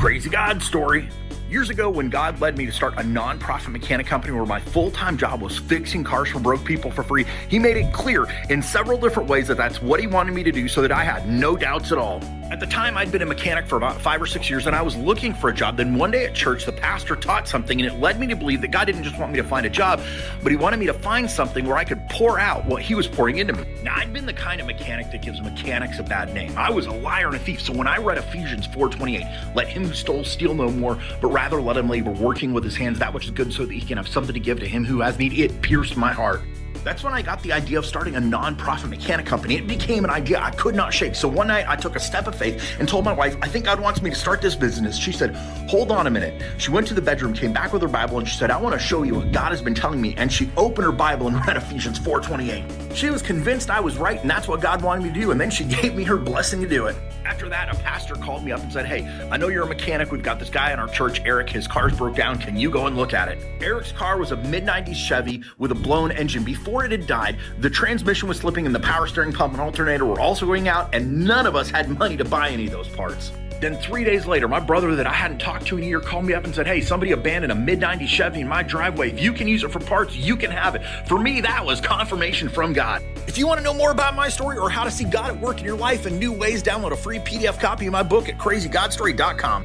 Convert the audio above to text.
Crazy God story. Years ago, when God led me to start a nonprofit mechanic company where my full-time job was fixing cars for broke people for free, he made it clear in several different ways that that's what he wanted me to do, so that I had no doubts at all. At the time, I'd been a mechanic for about 5 or 6 years, and I was looking for a job. Then one day at church, the pastor taught something, and it led me to believe that God didn't just want me to find a job, but he wanted me to find something where I could pour out what he was pouring into me. Now, I'd been the kind of mechanic that gives mechanics a bad name. I was a liar and a thief, so when I read Ephesians 4:28, let him who stole steal no more, but rather let him labor, working with his hands that which is good, so that he can have something to give to him who has need, it pierced my heart. That's when I got the idea of starting a nonprofit mechanic company. It became an idea I could not shake. So one night I took a step of faith and told my wife, I think God wants me to start this business. She said, hold on a minute. She went to the bedroom, came back with her Bible, and she said, I want to show you what God has been telling me. And she opened her Bible and read Ephesians 4:28. She was convinced I was right, and that's what God wanted me to do. And then she gave me her blessing to do it. After that, a pastor called me up and said, hey, I know you're a mechanic. We've got this guy in our church, Eric. His car's broke down. Can you go and look at it? Eric's car was a mid-90s Chevy with a blown engine. Before it had died, the transmission was slipping and the power steering pump and alternator were also going out, and none of us had money to buy any of those parts. Then 3 days later, my brother that I hadn't talked to in a year called me up and said, hey, somebody abandoned a mid-90s Chevy in my driveway. If you can use it for parts, you can have it. For me, that was confirmation from God. If you want to know more about my story or how to see God at work in your life in new ways, download a free PDF copy of my book at crazygodstory.com.